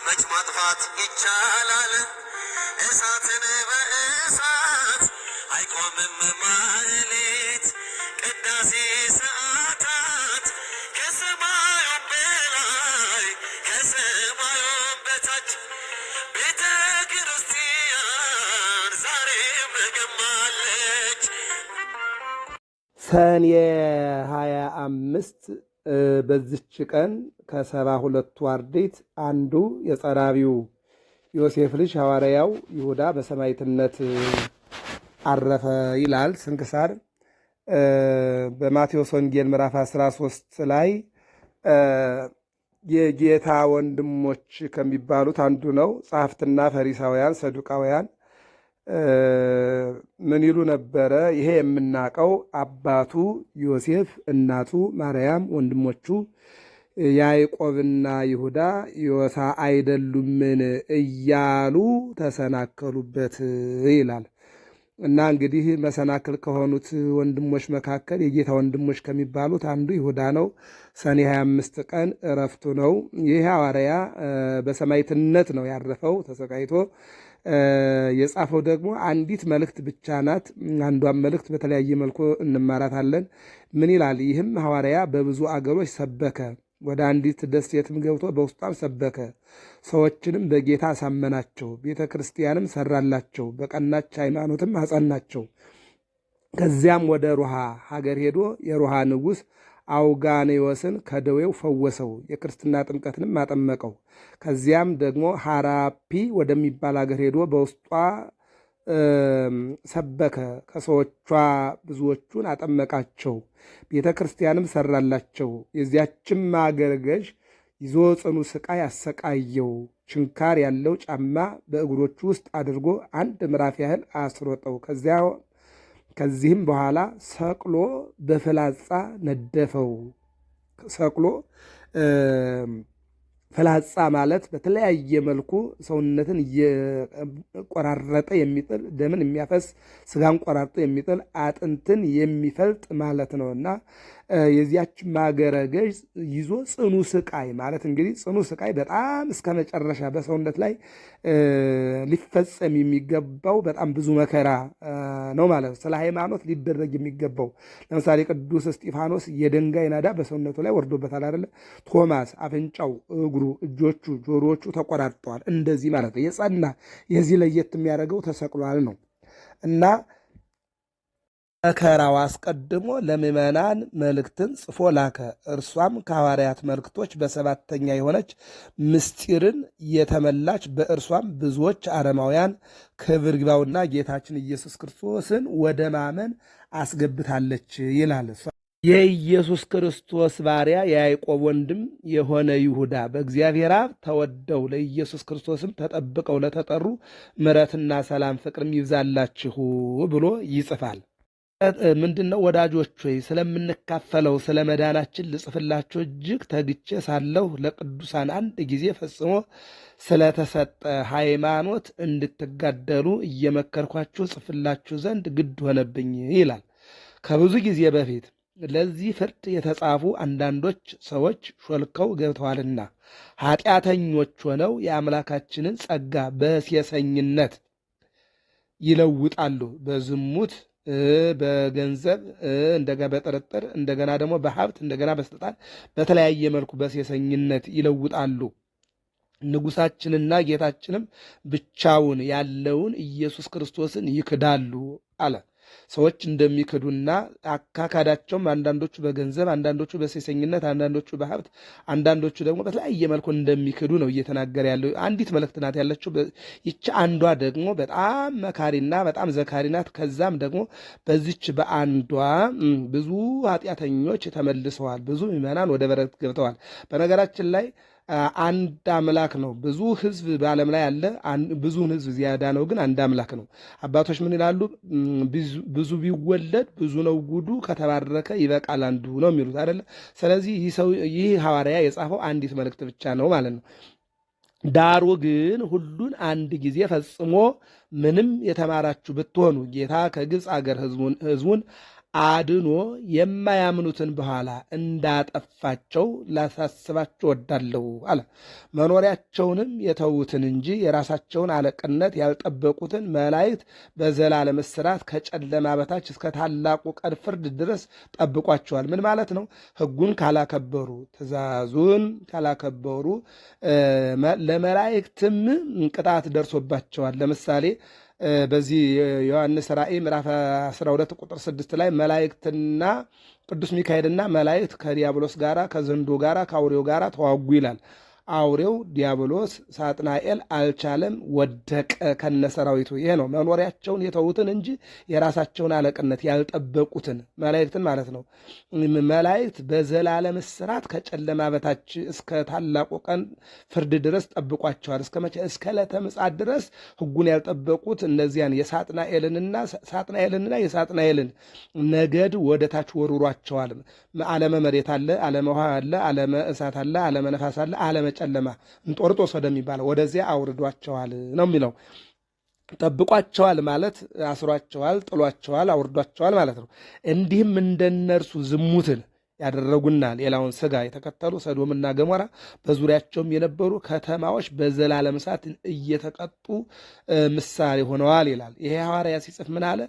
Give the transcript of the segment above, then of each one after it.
መች ማጥፋት ይቻላል? እሳትን በእሳት አይቆምም ማህሌት ቅዳሴ ሰዓታት ከሰማዩም በላይ ከሰማዩም በታች ቤተ ክርስቲያን ዛሬም ነገማለች። ሰኔ 25 በዚች ቀን ከ72ቱ አርድእት አንዱ የጸራቢው ዮሴፍ ልጅ ሐዋርያው ይሁዳ በሰማዕትነት አረፈ ይላል ስንክሳር። በማቴዎስ ወንጌል ምዕራፍ 13 ላይ የጌታ ወንድሞች ከሚባሉት አንዱ ነው። ጸሐፍትና ፈሪሳውያን ሰዱቃውያን ምን ይሉ ነበረ? ይሄ የምናውቀው አባቱ ዮሴፍ፣ እናቱ ማርያም፣ ወንድሞቹ ያዕቆብና ይሁዳ ዮሳ አይደሉምን እያሉ ተሰናከሉበት ይላል። እና እንግዲህ መሰናክል ከሆኑት ወንድሞች መካከል የጌታ ወንድሞች ከሚባሉት አንዱ ይሁዳ ነው። ሰኔ 25 ቀን እረፍቱ ነው። ይህ ሐዋርያ በሰማዕትነት ነው ያረፈው ተሰቃይቶ። የጻፈው ደግሞ አንዲት መልእክት ብቻ ናት። አንዷን መልእክት በተለያየ መልኩ እንማራታለን። ምን ይላል? ይህም ሐዋርያ በብዙ አገሮች ሰበከ፣ ወደ አንዲት ደሴትም ገብቶ በውስጧም ሰበከ፣ ሰዎችንም በጌታ አሳመናቸው፣ ቤተ ክርስቲያንም ሰራላቸው፣ በቀናች ሃይማኖትም አጸናቸው። ከዚያም ወደ ሩሃ ሀገር ሄዶ የሩሃ ንጉሥ አውጋኔዎስን ከደዌው ፈወሰው፣ የክርስትና ጥምቀትንም አጠመቀው። ከዚያም ደግሞ ሐራፒ ወደሚባል ሀገር ሄዶ በውስጧ ሰበከ፣ ከሰዎቿ ብዙዎቹን አጠመቃቸው፣ ቤተ ክርስቲያንም ሰራላቸው። የዚያችም አገር ገዥ ይዞ ጽኑ ስቃይ አሰቃየው። ችንካር ያለው ጫማ በእግሮቹ ውስጥ አድርጎ 1 ምዕራፍ ያህል አስሮጠው። ከዚህም በኋላ ሰቅሎ በፍላጻ ነደፈው። ሰቅሎ ፍላጻ ማለት በተለያየ መልኩ ሰውነትን እየቆራረጠ የሚጥል፣ ደምን የሚያፈስ፣ ስጋን ቆራርጦ የሚጥል፣ አጥንትን የሚፈልጥ ማለት ነውና የዚያች ማገረ ገዥ ይዞ ጽኑ ስቃይ ማለት እንግዲህ ጽኑ ስቃይ በጣም እስከ መጨረሻ በሰውነት ላይ ሊፈጸም የሚገባው በጣም ብዙ መከራ ነው ማለት ነው። ስለ ሃይማኖት ሊደረግ የሚገባው ለምሳሌ ቅዱስ እስጢፋኖስ የድንጋይ ናዳ በሰውነቱ ላይ ወርዶበታል አይደለ? ቶማስ አፍንጫው፣ እግሩ፣ እጆቹ፣ ጆሮዎቹ ተቆራርጠዋል። እንደዚህ ማለት ነው። የጸና የዚህ ለየት የሚያደርገው ተሰቅሏል ነው እና መከራው አስቀድሞ ለምዕመናን መልእክትን ጽፎ ላከ። እርሷም ከሐዋርያት መልእክቶች በሰባተኛ የሆነች ምስጢርን የተመላች በእርሷም ብዙዎች አረማውያን ክብር ይግባውና ጌታችን ኢየሱስ ክርስቶስን ወደ ማመን አስገብታለች ይላል። የኢየሱስ ክርስቶስ ባሪያ የያዕቆብ ወንድም የሆነ ይሁዳ በእግዚአብሔር አብ ተወደው ለኢየሱስ ክርስቶስም ተጠብቀው ለተጠሩ ምሕረትና ሰላም ፍቅርም ይብዛላችሁ ብሎ ይጽፋል። ምንድን ነው? ወዳጆች ሆይ ስለምንካፈለው ስለ መዳናችን ልጽፍላችሁ እጅግ ተግቼ ሳለሁ ለቅዱሳን አንድ ጊዜ ፈጽሞ ስለተሰጠ ሃይማኖት እንድትጋደሉ እየመከርኳችሁ ጽፍላችሁ ዘንድ ግድ ሆነብኝ ይላል። ከብዙ ጊዜ በፊት ለዚህ ፍርድ የተጻፉ አንዳንዶች ሰዎች ሾልከው ገብተዋልና ኃጢአተኞች ሆነው የአምላካችንን ጸጋ በሴሰኝነት ይለውጣሉ። በዝሙት፣ በገንዘብ፣ እንደገና በጥርጥር፣ እንደገና ደግሞ በሀብት፣ እንደገና በስልጣን በተለያየ መልኩ በሴሰኝነት ይለውጣሉ። ንጉሳችንና ጌታችንም ብቻውን ያለውን ኢየሱስ ክርስቶስን ይክዳሉ አለ። ሰዎች እንደሚክዱና አካካዳቸውም አንዳንዶቹ በገንዘብ፣ አንዳንዶቹ በሴሰኝነት፣ አንዳንዶቹ በሀብት፣ አንዳንዶቹ ደግሞ በተለያየ መልኩ እንደሚክዱ ነው እየተናገረ ያለው። አንዲት መልእክት ናት ያለችው። ይቺ አንዷ ደግሞ በጣም መካሪና በጣም ዘካሪ ናት። ከዛም ደግሞ በዚች በአንዷ ብዙ ኃጢአተኞች ተመልሰዋል፣ ብዙ ምዕመናን ወደ በረከት ገብተዋል። በነገራችን ላይ አንድ አምላክ ነው። ብዙ ህዝብ በዓለም ላይ አለ። ብዙውን ህዝብ ዚያዳ ነው፣ ግን አንድ አምላክ ነው። አባቶች ምን ይላሉ? ብዙ ቢወለድ ብዙ ነው ጉዱ፣ ከተባረከ ይበቃል አንዱ ነው የሚሉት አይደለ? ስለዚህ ይህ ሐዋርያ የጻፈው አንዲት መልእክት ብቻ ነው ማለት ነው። ዳሩ ግን ሁሉን አንድ ጊዜ ፈጽሞ ምንም የተማራችሁ ብትሆኑ ጌታ ከግብፅ አገር ህዝቡን አድኖ የማያምኑትን በኋላ እንዳጠፋቸው ላሳስባቸው ወዳለሁ አለ። መኖሪያቸውንም የተዉትን እንጂ የራሳቸውን አለቅነት ያልጠበቁትን መላእክት በዘላለም እስራት ከጨለማ በታች እስከ ታላቁ ቀን ፍርድ ድረስ ጠብቋቸዋል። ምን ማለት ነው? ሕጉን ካላከበሩ፣ ትእዛዙን ካላከበሩ ለመላእክትም ቅጣት ደርሶባቸዋል። ለምሳሌ በዚህ ዮሐንስ ራእይ ምዕራፍ 12 ቁጥር 6 ላይ መላእክትና ቅዱስ ሚካኤልና መላእክት ከዲያብሎስ ጋራ ከዘንዶ ጋራ ከአውሬው ጋራ ተዋጉ ይላል። አውሬው ዲያብሎስ ሳጥናኤል አልቻለም፣ ወደቀ ከነሰራዊቱ። ይሄ ነው መኖሪያቸውን የተዉትን እንጂ የራሳቸውን አለቅነት ያልጠበቁትን መላእክትን ማለት ነው። መላእክት በዘላለም እስራት ከጨለማ በታች እስከ ታላቁ ቀን ፍርድ ድረስ ጠብቋቸዋል። እስከ መቼ? እስከ ዕለተ ምጽአት ድረስ ሕጉን ያልጠበቁት እነዚያን ሳጥናኤልንና የሳጥናኤልን ነገድ ወደ ታች ወርሯቸዋል። ዓለመ መሬት አለ፣ ዓለመ ውሃ አለ፣ ዓለመ እሳት አለ፣ ዓለመ ነፋስ አለ፣ ዓለመ ጨለማ እንጦርጦስ ወደሚባለው ወደዚያ አውርዷቸዋል ነው የሚለው። ጠብቋቸዋል ማለት አስሯቸዋል፣ ጥሏቸዋል፣ አውርዷቸዋል ማለት ነው። እንዲህም እንደነርሱ ዝሙትን ያደረጉና ሌላውን ሥጋ የተከተሉ ሰዶምና ገሞራ በዙሪያቸውም የነበሩ ከተማዎች በዘላለም እሳት እየተቀጡ ምሳሌ ሆነዋል ይላል። ይሄ ሐዋርያ ሲጽፍ ምን አለ?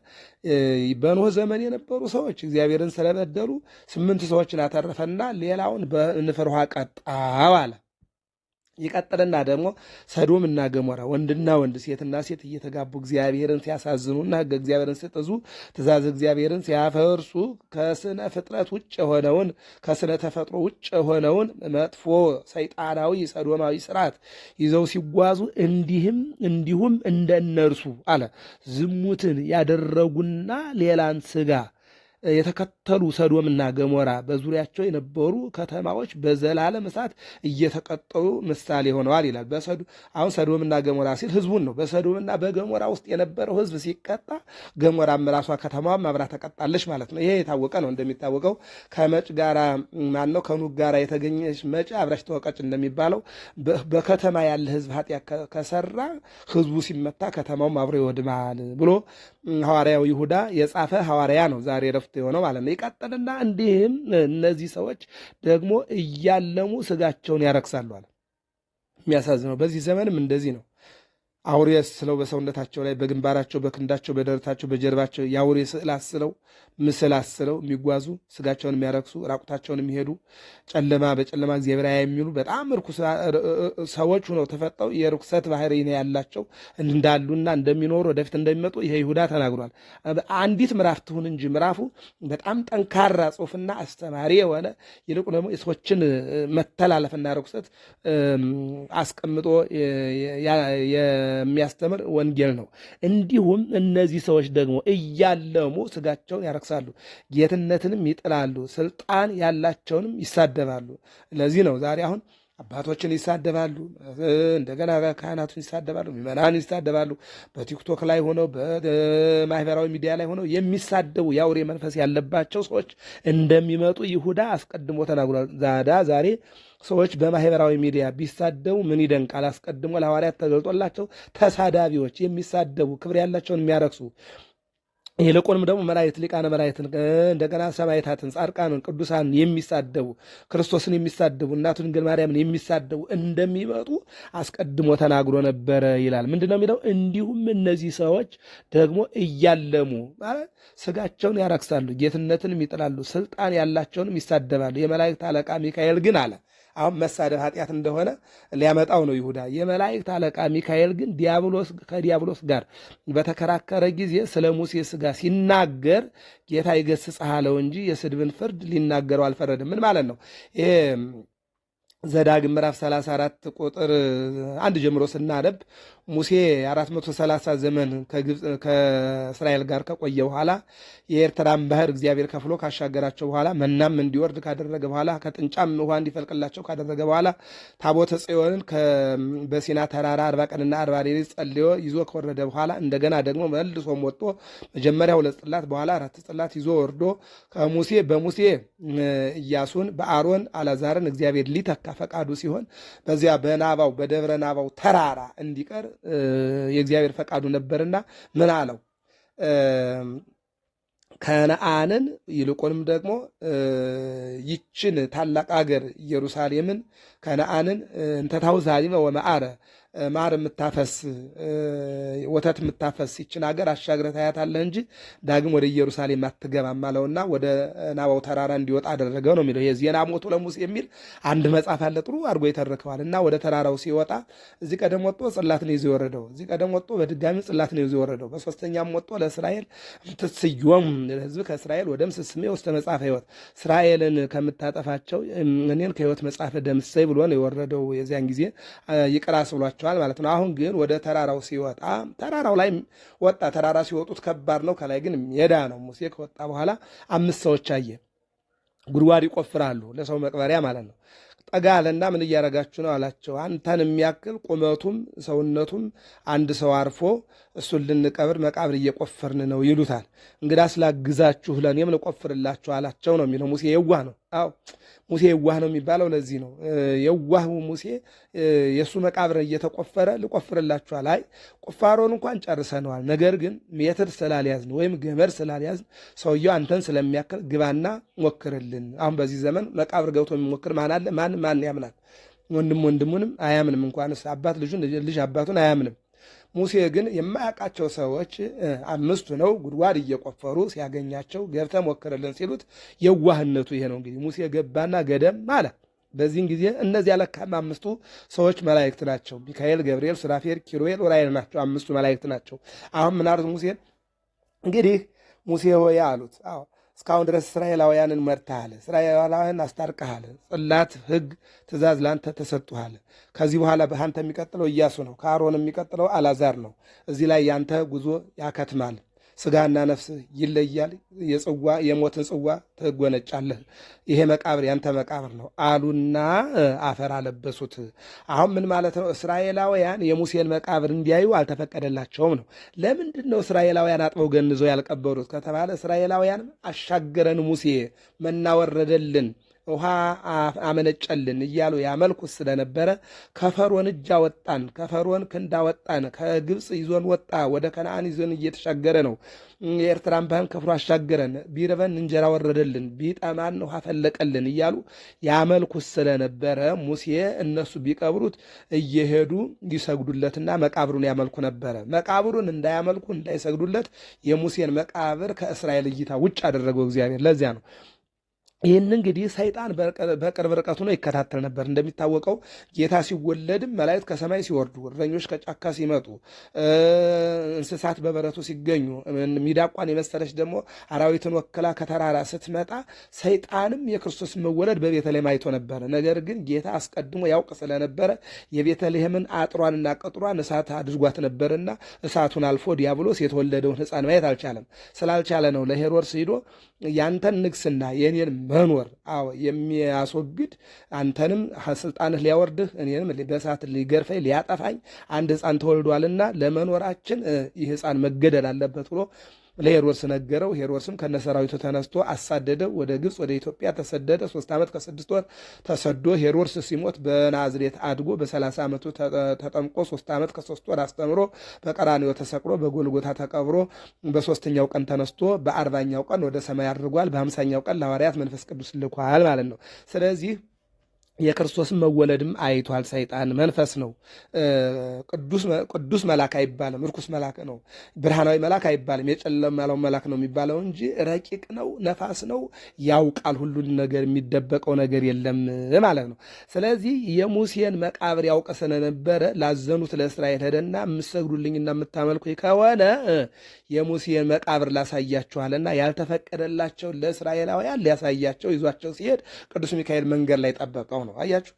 በኖህ ዘመን የነበሩ ሰዎች እግዚአብሔርን ስለበደሉ 8 ሰዎችን አተረፈና ሌላውን በንፍር ውሃ ቀጣው አለ። ይቀጥልና ደግሞ ሰዶምና ገሞራ ወንድና ወንድ ሴትና ሴት እየተጋቡ እግዚአብሔርን ሲያሳዝኑና ሕገ እግዚአብሔርን ሲጥሱ ትእዛዝ እግዚአብሔርን ሲያፈርሱ ከስነ ፍጥረት ውጭ የሆነውን ከስነ ተፈጥሮ ውጭ የሆነውን መጥፎ ሰይጣናዊ ሰዶማዊ ስርዓት ይዘው ሲጓዙ እንዲሁም እንደነርሱ አለ ዝሙትን ያደረጉና ሌላን ሥጋ የተከተሉ ሰዶምና ገሞራ በዙሪያቸው የነበሩ ከተማዎች በዘላለም እሳት እየተቀጠሉ ምሳሌ ሆነዋል ይላል። አሁን ሰዶምና ገሞራ ሲል ህዝቡን ነው። በሰዶምና በገሞራ ውስጥ የነበረው ህዝብ ሲቀጣ ገሞራም ራሷ ከተማዋም አብራ ተቀጣለች ማለት ነው። ይሄ የታወቀ ነው። እንደሚታወቀው ከመጭ ጋራ ማነው ከኑግ ጋራ የተገኘች መጭ አብራች ተወቀጭ እንደሚባለው በከተማ ያለ ህዝብ ኃጢአት ከሰራ ህዝቡ ሲመታ ከተማውም አብሮ ይወድማል ብሎ ሐዋርያው ይሁዳ የጻፈ ሐዋርያ ነው ዛሬ ረፍት የሆነው ማለት ነው። ይቀጥልና እንዲህም እነዚህ ሰዎች ደግሞ እያለሙ ስጋቸውን ያረክሳሉ አለ። የሚያሳዝነው በዚህ ዘመንም እንደዚህ ነው። አውሬ ስለው በሰውነታቸው ላይ በግንባራቸው፣ በክንዳቸው፣ በደረታቸው፣ በጀርባቸው የአውሬ ስዕል አስለው ምስል አስለው የሚጓዙ ስጋቸውን የሚያረክሱ ራቁታቸውን የሚሄዱ ጨለማ በጨለማ እግዚአብሔር የሚሉ በጣም ርኩስ ሰዎች ሆነው ተፈጠው የርኩሰት ባህሪ ያላቸው እንዳሉና እንደሚኖሩ ወደፊት እንደሚመጡ ይሄ ይሁዳ ተናግሯል። አንዲት ምዕራፍ ትሁን እንጂ ምዕራፉ በጣም ጠንካራ ጽሑፍና አስተማሪ የሆነ ይልቁ ደግሞ የሰዎችን መተላለፍና ርኩሰት አስቀምጦ የሚያስተምር ወንጌል ነው። እንዲሁም እነዚህ ሰዎች ደግሞ እያለሙ ስጋቸውን ያረክሳሉ፣ ጌትነትንም ይጥላሉ፣ ስልጣን ያላቸውንም ይሳደባሉ። ለዚህ ነው ዛሬ አሁን አባቶችን ይሳደባሉ፣ እንደገና ካህናቱን ይሳደባሉ፣ ምዕመናን ይሳደባሉ። በቲክቶክ ላይ ሆነው በማህበራዊ ሚዲያ ላይ ሆነው የሚሳደቡ የአውሬ መንፈስ ያለባቸው ሰዎች እንደሚመጡ ይሁዳ አስቀድሞ ተናግሯል። ዛሬ ሰዎች በማህበራዊ ሚዲያ ቢሳደቡ ምን ይደንቃል? አስቀድሞ ለሐዋርያት ተገልጦላቸው ተሳዳቢዎች፣ የሚሳደቡ ክብር ያላቸውን የሚያረክሱ ይልቁንም ደግሞ መላእክት ሊቃነ መላእክትን እንደገና ሰማዕታትን፣ ጻድቃንን፣ ቅዱሳን የሚሳደቡ ክርስቶስን የሚሳደቡ እናቱን ድንግል ማርያምን የሚሳደቡ እንደሚመጡ አስቀድሞ ተናግሮ ነበረ ይላል። ምንድን ነው የሚለው? እንዲሁም እነዚህ ሰዎች ደግሞ እያለሙ ማለት ስጋቸውን ያረክሳሉ፣ ጌትነትንም ይጥላሉ፣ ስልጣን ያላቸውንም ይሳደባሉ። የመላእክት አለቃ ሚካኤል ግን አለ አሁን መሳደብ ኃጢአት እንደሆነ ሊያመጣው ነው ይሁዳ። የመላእክት አለቃ ሚካኤል ግን ከዲያብሎስ ጋር በተከራከረ ጊዜ ስለ ሙሴ ሥጋ ሲናገር ጌታ ይገሥጽህ አለው እንጂ የስድብን ፍርድ ሊናገረው አልፈረድም። ምን ማለት ነው? ይሄ ዘዳግም ምዕራፍ 34 ቁጥር 1 ጀምሮ ስናነብ ሙሴ 430 ዘመን ከእስራኤል ጋር ከቆየ በኋላ የኤርትራን ባህር እግዚአብሔር ከፍሎ ካሻገራቸው በኋላ መናም እንዲወርድ ካደረገ በኋላ ከጥንጫም ውሃ እንዲፈልቅላቸው ካደረገ በኋላ ታቦተ ጽዮንን በሲና ተራራ 40 ቀንና 40 ሌሊት ጸልዮ ይዞ ከወረደ በኋላ እንደገና ደግሞ መልሶም ወጥቶ መጀመሪያ 2 ጽላት በኋላ 4 ጽላት ይዞ ወርዶ በሙሴ ኢያሱን በአሮን አልዓዛርን እግዚአብሔር ሊተካ ፈቃዱ ሲሆን በዚያ በደብረ ናባው ተራራ እንዲቀር የእግዚአብሔር ፈቃዱ ነበርና ምን አለው? ከነአንን ይልቁንም ደግሞ ይችን ታላቅ አገር ኢየሩሳሌምን ከነአንን እንተታው ዛሊመ ወመዓረ ማር የምታፈስ ወተት የምታፈስ ይችን ሀገር አሻግረህ ታያታለህ እንጂ ዳግም ወደ ኢየሩሳሌም አትገባም አለውና ወደ ናባው ተራራ እንዲወጣ አደረገው ነው የሚለው። የዜና ሞቱ ለሙሴ የሚል አንድ መጽሐፍ አለ፣ ጥሩ አድርጎ ይተርከዋል። እና ወደ ተራራው ሲወጣ እዚህ ቀደም ወጥቶ ጽላት ነው ይዞ የወረደው፣ እዚህ ቀደም ወጥቶ በድጋሚ ጽላት ነው ይዞ የወረደው። በሶስተኛም ወጥቶ ለእስራኤል ትስዮም ለሕዝብ ከእስራኤል ወደም ስስሜ ውስተ መጽሐፈ ሕይወት እስራኤልን ከምታጠፋቸው እኔን ከሕይወት መጽሐፈ ደምሰይ ብሎ ነው የወረደው። የዚያን ጊዜ ይቅር አስብሏቸው ማለት ነው። አሁን ግን ወደ ተራራው ሲወጣ ተራራው ላይ ወጣ። ተራራ ሲወጡት ከባድ ነው፣ ከላይ ግን ሜዳ ነው። ሙሴ ከወጣ በኋላ 5 ሰዎች አየ። ጉድጓድ ይቆፍራሉ ለሰው መቅበሪያ ማለት ነው። ጠጋ አለና ምን እያረጋችሁ ነው አላቸው። አንተን የሚያክል ቁመቱም ሰውነቱም አንድ ሰው አርፎ እሱን ልንቀብር መቃብር እየቆፈርን ነው ይሉታል። እንግዳ ስላግዛችሁ ለእኔም ልቆፍርላችሁ አላቸው ነው የሚለው። ሙሴ የዋህ ነው። አዎ ሙሴ የዋህ ነው የሚባለው ለዚህ ነው። የዋህ ሙሴ የእሱ መቃብር እየተቆፈረ ልቆፍርላችኋል። አይ ቁፋሮን እንኳን ጨርሰነዋል፣ ነገር ግን ሜትር ስላልያዝን ወይም ገመድ ስላልያዝን ሰውየው አንተን ስለሚያክል ግባና ሞክርልን። አሁን በዚህ ዘመን መቃብር ገብቶ የሚሞክር ማን አለ? ማን ያምናል? ወንድም ወንድሙንም አያምንም። እንኳንስ አባት ልጁን፣ ልጅ አባቱን አያምንም። ሙሴ ግን የማያውቃቸው ሰዎች 5 ነው ጉድጓድ እየቆፈሩ ሲያገኛቸው ገብተህ ሞክርልን ሲሉት የዋህነቱ ይሄ ነው። እንግዲህ ሙሴ ገባና ገደም አለ። በዚህን ጊዜ እነዚያ ለካም 5ቱ ሰዎች መላእክት ናቸው። ሚካኤል፣ ገብርኤል፣ ሱራፌል፣ ኪሩቤል፣ ዑራኤል ናቸው። 5ቱ መላእክት ናቸው። አሁን ምን አሉት ሙሴን? እንግዲህ ሙሴ ሆይ አሉት፣ አዎ እስካሁን ድረስ እስራኤላውያንን መርተሃል፣ እስራኤላውያን አስታርቀሃል፣ ጽላት፣ ሕግ፣ ትእዛዝ ለአንተ ተሰጥቶሃል። ከዚህ በኋላ በአንተ የሚቀጥለው ኢያሱ ነው፣ ከአሮን የሚቀጥለው አልዓዛር ነው። እዚህ ላይ ያንተ ጉዞ ያከትማል፣ ስጋና ነፍስ ይለያል፣ የሞትን ጽዋ ትጎነጫለህ። ይሄ መቃብር ያንተ መቃብር ነው አሉና አፈር አለበሱት። አሁን ምን ማለት ነው? እስራኤላውያን የሙሴን መቃብር እንዲያዩ አልተፈቀደላቸውም ነው። ለምንድን ነው እስራኤላውያን አጥበው ገንዘው ያልቀበሩት ከተባለ እስራኤላውያን አሻገረን ሙሴ መናወረደልን ውሃ አመነጨልን እያሉ ያመልኩት ስለነበረ ከፈርዖን እጅ አወጣን፣ ከፈርዖን ክንድ አወጣን፣ ከግብፅ ይዞን ወጣ፣ ወደ ከነዓን ይዞን እየተሻገረ ነው። የኤርትራን ባህር ከፍሎ አሻገረን፣ ቢርበን እንጀራ ወረደልን፣ ቢጠማን ውሃ ፈለቀልን እያሉ ያመልኩት ስለነበረ ሙሴ እነሱ ቢቀብሩት እየሄዱ ይሰግዱለትና መቃብሩን ያመልኩ ነበረ። መቃብሩን እንዳያመልኩ እንዳይሰግዱለት የሙሴን መቃብር ከእስራኤል እይታ ውጭ አደረገው እግዚአብሔር። ለዚያ ነው ይህን እንግዲህ ሰይጣን በቅርብ ርቀቱ ነው ይከታተል ነበር። እንደሚታወቀው ጌታ ሲወለድም መላእክት ከሰማይ ሲወርዱ፣ እረኞች ከጫካ ሲመጡ፣ እንስሳት በበረቱ ሲገኙ፣ ሚዳቋን የመሰለች ደግሞ አራዊትን ወክላ ከተራራ ስትመጣ ሰይጣንም የክርስቶስ መወለድ በቤተልሔም አይቶ ነበረ። ነገር ግን ጌታ አስቀድሞ ያውቅ ስለነበረ የቤተልሔምን አጥሯንና ቅጥሯን እሳት አድርጓት ነበርና እሳቱን አልፎ ዲያብሎስ የተወለደውን ሕፃን ማየት አልቻለም። ስላልቻለ ነው ለሄሮድስ ሂዶ ያንተን ንግስና የኔን መኖር የሚያስወግድ አንተንም ስልጣንህ ሊያወርድህ እኔንም በእሳት ሊገርፈኝ ሊያጠፋኝ አንድ ሕፃን ተወልዷልና ለመኖራችን ይህ ሕፃን መገደል አለበት ብሎ ለሄሮድስ ነገረው። ሄሮድስም ከነሰራዊቱ ተነስቶ አሳደደው። ወደ ግብፅ ወደ ኢትዮጵያ ተሰደደ። 3 ዓመት ከ6 ወር ተሰዶ ሄሮድስ ሲሞት በናዝሬት አድጎ በ30 ዓመቱ ተጠምቆ 3 ዓመት ከ3 ወር አስተምሮ በቀራንዮ ተሰቅሎ በጎልጎታ ተቀብሮ በ3ኛው ቀን ተነስቶ በ40ኛው ቀን ወደ ሰማይ አድርጓል። በ50ኛው ቀን ለሐዋርያት መንፈስ ቅዱስ ልኳል ማለት ነው። ስለዚህ የክርስቶስን መወለድም አይቷል። ሰይጣን መንፈስ ነው። ቅዱስ መልአክ አይባልም፣ ርኩስ መልአክ ነው። ብርሃናዊ መልአክ አይባልም፣ የጨለማው መልአክ ነው የሚባለው እንጂ ረቂቅ ነው፣ ነፋስ ነው፣ ያውቃል። ሁሉን ነገር የሚደበቀው ነገር የለም ማለት ነው። ስለዚህ የሙሴን መቃብር ያውቅ ስለነበረ ላዘኑት ለእስራኤል ሄደና የምትሰግዱልኝና የምታመልኩኝ ከሆነ የሙሴን መቃብር ላሳያችኋልና ያልተፈቀደላቸው ለእስራኤላውያን ሊያሳያቸው ይዟቸው ሲሄድ ቅዱስ ሚካኤል መንገድ ላይ ጠበቀው ነው። አያችሁ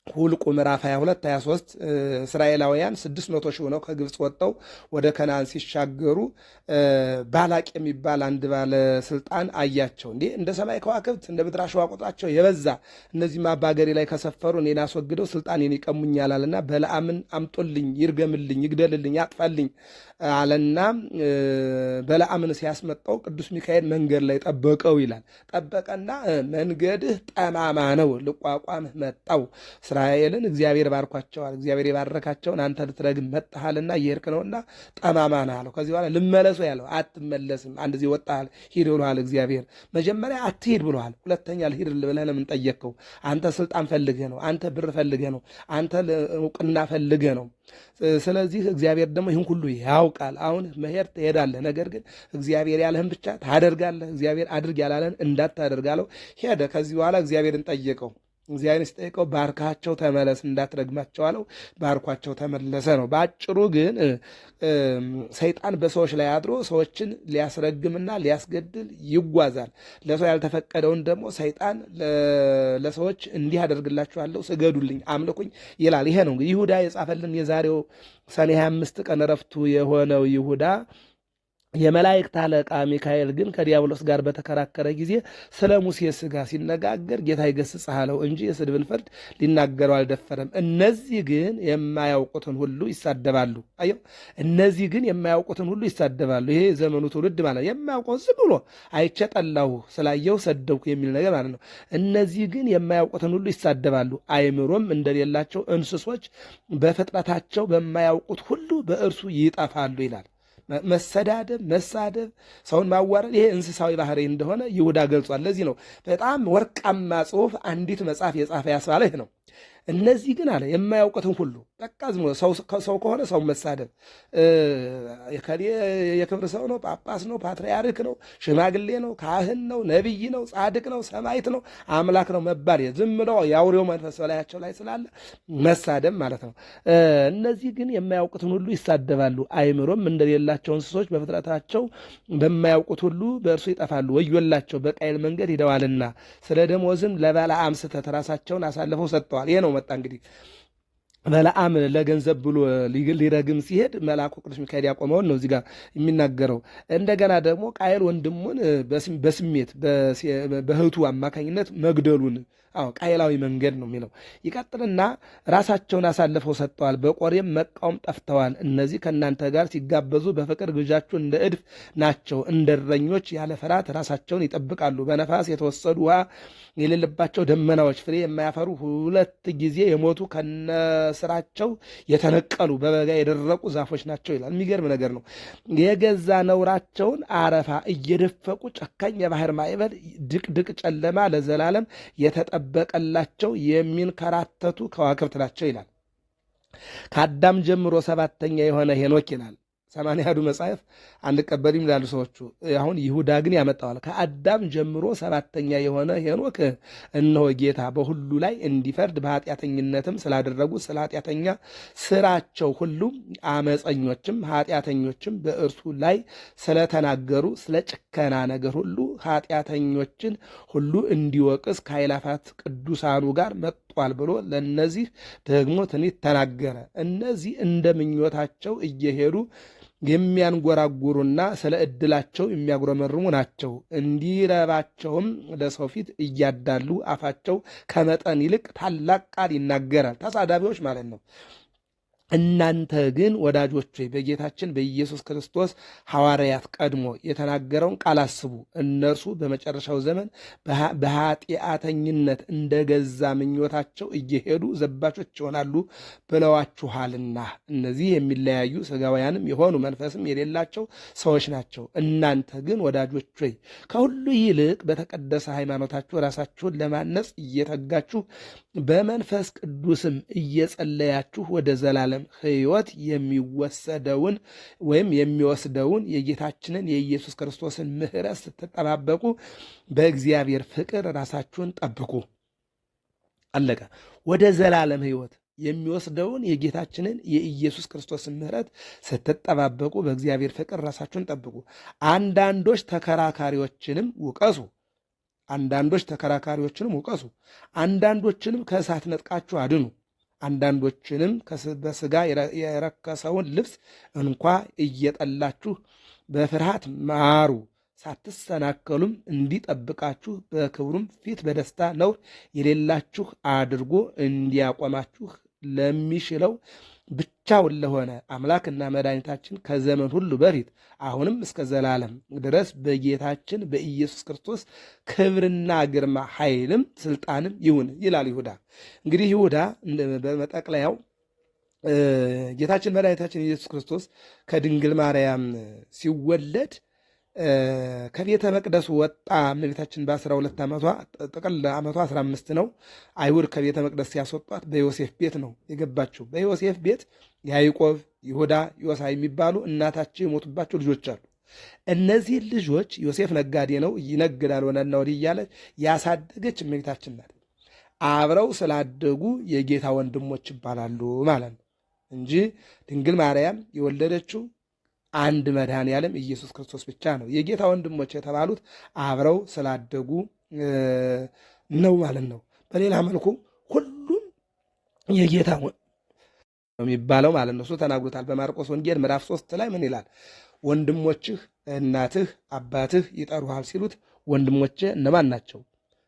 ሁልቁ ምዕራፍ 22 23 እስራኤላውያን 600 ሺህ ሆነው ከግብፅ ወጥተው ወደ ከነዓን ሲሻገሩ ባላቅ የሚባል አንድ ባለስልጣን አያቸው። እንዴ እንደ ሰማይ ከዋክብት እንደ ምድር አሸዋ ቁጥራቸው የበዛ እነዚህማ በአገሬ ላይ ከሰፈሩ እኔን አስወግደው ስልጣኔን ይቀሙኛል አለና በለዓምን አምጦልኝ፣ ይርገምልኝ፣ ይግደልልኝ፣ ያጥፋልኝ አለና በለዓምን ሲያስመጣው ቅዱስ ሚካኤል መንገድ ላይ ጠበቀው ይላል። ጠበቀና መንገድህ ጠማማ ነው፣ ልቋቋምህ መጣው እስራኤልን እግዚአብሔር ባርኳቸዋል። እግዚአብሔር የባረካቸውን አንተ ልትረግም መጣሃልና እየሄድክ ነውና ጠማማ ነህ አለው። ከዚህ በኋላ ልመለሱ ያለው አትመለስም። አንድ ጊዜ ወጣሃል ሂድ ብሎሃል እግዚአብሔር። መጀመሪያ አትሂድ ብሎሃል። ሁለተኛ ልሂድ ብለህ ለምን ጠየቅከው? አንተ ስልጣን ፈልገህ ነው። አንተ ብር ፈልገህ ነው። አንተ እውቅና ፈልገህ ነው። ስለዚህ እግዚአብሔር ደግሞ ይህን ሁሉ ያውቃል። አሁን መሄድ ትሄዳለህ፣ ነገር ግን እግዚአብሔር ያለህን ብቻ ታደርጋለህ። እግዚአብሔር አድርግ ያላለህን እንዳታደርጋለው ሄደ። ከዚህ በኋላ እግዚአብሔርን ጠየቀው። እግዚአብሔር ሲጠይቀው ባርካቸው ተመለስ እንዳትረግማቸው አለው። ባርኳቸው ተመለሰ ነው። በአጭሩ ግን ሰይጣን በሰዎች ላይ አድሮ ሰዎችን ሊያስረግምና ሊያስገድል ይጓዛል። ለሰው ያልተፈቀደውን ደግሞ ሰይጣን ለሰዎች እንዲህ አደርግላችኋለሁ፣ ስገዱልኝ፣ አምልኩኝ ይላል። ይሄ ነው እንግዲህ ይሁዳ የጻፈልን የዛሬው ሰኔ 25 ቀን ዕረፍቱ የሆነው ይሁዳ። የመላእክት አለቃ ሚካኤል ግን ከዲያብሎስ ጋር በተከራከረ ጊዜ ስለ ሙሴ ሥጋ ሲነጋገር ጌታ ይገሥጽህ አለው እንጂ የስድብን ፍርድ ሊናገረው አልደፈረም። እነዚህ ግን የማያውቁትን ሁሉ ይሳደባሉ። አየው፣ እነዚህ ግን የማያውቁትን ሁሉ ይሳደባሉ። ይሄ የዘመኑ ትውልድ ማለት የማያውቀውን ዝም ብሎ አይቼ ጠላሁ ስላየው ሰደብኩ የሚል ነገር ማለት ነው። እነዚህ ግን የማያውቁትን ሁሉ ይሳደባሉ፣ አይምሮም እንደሌላቸው እንስሶች በፍጥረታቸው በማያውቁት ሁሉ በእርሱ ይጠፋሉ ይላል። መሰዳደብ፣ መሳደብ፣ ሰውን ማዋረድ ይሄ እንስሳዊ ባህሪ እንደሆነ ይሁዳ ገልጿል። ለዚህ ነው በጣም ወርቃማ ጽሑፍ አንዲት መጽሐፍ የጻፈ ያስባለ ነው። እነዚህ ግን አለ የማያውቁትን ሁሉ በቃ ዝም ብሎ ሰው ከሆነ ሰው መሳደብ፣ የክብር ሰው ነው፣ ጳጳስ ነው፣ ፓትርያርክ ነው፣ ሽማግሌ ነው፣ ካህን ነው፣ ነቢይ ነው፣ ጻድቅ ነው፣ ሰማዕት ነው፣ አምላክ ነው መባል ዝም ብለው የአውሬው መንፈስ በላያቸው ላይ ስላለ መሳደብ ማለት ነው። እነዚህ ግን የማያውቁትን ሁሉ ይሳደባሉ፣ አይምሮም እንደሌላቸው እንስሶች በፍጥረታቸው በማያውቁት ሁሉ በእርሱ ይጠፋሉ። ወዮላቸው በቃየል መንገድ ሂደዋልና ስለ ደመወዝም ለበለዓም ስሕተት ራሳቸውን አሳልፈው ሰጥተዋል። ይሄ ነው መጣ እንግዲህ በለዓም ለገንዘብ ብሎ ሊረግም ሲሄድ መልአኩ ቅዱስ ሚካኤል ያቆመውን ነው እዚህ ጋር የሚናገረው። እንደገና ደግሞ ቃየል ወንድሙን በስሜት በእህቱ አማካኝነት መግደሉን ቃየላዊ መንገድ ነው የሚለው። ይቀጥልና ራሳቸውን አሳልፈው ሰጥተዋል፣ በቆሬም መቃወም ጠፍተዋል። እነዚህ ከእናንተ ጋር ሲጋበዙ በፍቅር ግብዣችሁ እንደ እድፍ ናቸው። እንደ እረኞች ያለ ፍርሃት ራሳቸውን ይጠብቃሉ። በነፋስ የተወሰዱ ውሃ የሌለባቸው ደመናዎች፣ ፍሬ የማያፈሩ 2 ጊዜ የሞቱ ከነስራቸው የተነቀሉ በበጋ የደረቁ ዛፎች ናቸው ይላል። የሚገርም ነገር ነው። የገዛ ነውራቸውን አረፋ እየደፈቁ ጨካኝ የባህር ማዕበል ድቅድቅ ጨለማ ለዘላለም የተጠበቀላቸው የሚንከራተቱ ከዋክብት ናቸው ይላል። ከአዳም ጀምሮ 7ተኛ የሆነ ሄኖክ ይላል። 80 መጽሐፍ አንቀበልም ይላሉ ሰዎቹ። አሁን ይሁዳ ግን ያመጣዋል። ከአዳም ጀምሮ 7ተኛ የሆነ ሄኖክ እነሆ ጌታ በሁሉ ላይ እንዲፈርድ በኃጢአተኝነትም ስላደረጉ ስለ ኃጢአተኛ ስራቸው ሁሉ አመፀኞችም ኃጢአተኞችም በእርሱ ላይ ስለተናገሩ ስለ ጭከና ነገር ሁሉ ኃጢአተኞችን ሁሉ እንዲወቅስ ከኃይላፋት ቅዱሳኑ ጋር መጥቷል ብሎ ለእነዚህ ደግሞ ትንቢት ተናገረ። እነዚህ እንደ ምኞታቸው እየሄዱ የሚያንጎራጉሩና ስለ ዕድላቸው የሚያጉረመርሙ ናቸው። እንዲረባቸውም ለሰው ፊት እያዳሉ አፋቸው ከመጠን ይልቅ ታላቅ ቃል ይናገራል። ተሳዳቢዎች ማለት ነው። እናንተ ግን ወዳጆች በጌታችን በኢየሱስ ክርስቶስ ሐዋርያት ቀድሞ የተናገረውን ቃል አስቡ። እነርሱ በመጨረሻው ዘመን በኃጢአተኝነት እንደገዛ ምኞታቸው እየሄዱ ዘባቾች ይሆናሉ ብለዋችኋልና። እነዚህ የሚለያዩ ሥጋውያንም የሆኑ መንፈስም የሌላቸው ሰዎች ናቸው። እናንተ ግን ወዳጆች ሆይ ከሁሉ ይልቅ በተቀደሰ ሃይማኖታችሁ ራሳችሁን ለማነጽ እየተጋችሁ በመንፈስ ቅዱስም እየጸለያችሁ ወደ ዘላለም ሕይወት የሚወሰደውን ወይም የሚወስደውን የጌታችንን የኢየሱስ ክርስቶስን ምሕረት ስትጠባበቁ በእግዚአብሔር ፍቅር ራሳችሁን ጠብቁ። አለቀ። ወደ ዘላለም ሕይወት የሚወስደውን የጌታችንን የኢየሱስ ክርስቶስን ምሕረት ስትጠባበቁ በእግዚአብሔር ፍቅር ራሳችሁን ጠብቁ። አንዳንዶች ተከራካሪዎችንም ውቀሱ። አንዳንዶችንም ከእሳት ነጥቃችሁ አድኑ። አንዳንዶችንም በሥጋ የረከሰውን ልብስ እንኳ እየጠላችሁ በፍርሃት ማሩ። ሳትሰናከሉም እንዲጠብቃችሁ በክብሩም ፊት በደስታ ነውር የሌላችሁ አድርጎ እንዲያቆማችሁ ለሚሽለው ብቻውን ለሆነ አምላክና መድኃኒታችን ከዘመን ሁሉ በፊት አሁንም እስከ ዘላለም ድረስ በጌታችን በኢየሱስ ክርስቶስ ክብርና ግርማ ኃይልም ስልጣንም ይሁን ይላል ይሁዳ። እንግዲህ ይሁዳ በመጠቅለያው ጌታችን መድኃኒታችን ኢየሱስ ክርስቶስ ከድንግል ማርያም ሲወለድ ከቤተ መቅደሱ ወጣ። እመቤታችን በ12 ዓመቷ ጥቅል ዓመቷ 15 ነው። አይሁድ ከቤተ መቅደስ ሲያስወጧት በዮሴፍ ቤት ነው የገባችው። በዮሴፍ ቤት ያዕቆብ፣ ይሁዳ፣ ዮሳ የሚባሉ እናታቸው የሞቱባቸው ልጆች አሉ። እነዚህ ልጆች ዮሴፍ ነጋዴ ነው፣ ይነግዳል ወዲያና ወዲህ እያለ ያሳደገች እመቤታችን ናት። አብረው ስላደጉ የጌታ ወንድሞች ይባላሉ ማለት ነው እንጂ ድንግል ማርያም የወለደችው አንድ መድኃኔ ዓለም ኢየሱስ ክርስቶስ ብቻ ነው። የጌታ ወንድሞች የተባሉት አብረው ስላደጉ ነው ማለት ነው። በሌላ መልኩ ሁሉም የጌታ የሚባለው ማለት ነው። እሱ ተናግሮታል በማርቆስ ወንጌል ምዕራፍ 3 ላይ ምን ይላል? ወንድሞችህ እናትህ አባትህ ይጠሩሃል ሲሉት ወንድሞቼ እነማን ናቸው?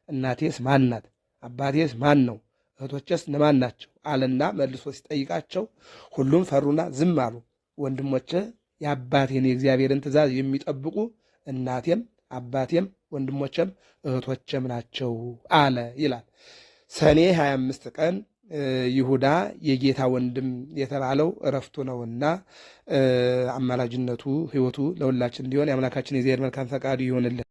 እናቴስ ማን ናት? አባቴስ ማን ነው? እህቶቼስ እነማን ናቸው? አለና መልሶ ሲጠይቃቸው ሁሉም ፈሩና ዝም አሉ። ወንድሞቼ የአባቴን የእግዚአብሔርን ትእዛዝ የሚጠብቁ እናቴም አባቴም ወንድሞቼም እህቶቼም ናቸው አለ ይላል። ሰኔ 25 ቀን ይሁዳ የጌታ ወንድም የተባለው እረፍቱ ነውና አማላጅነቱ ሕይወቱ ለሁላችን እንዲሆን የአምላካችን የእግዚአብሔር መልካም ፈቃዱ ይሆንልን።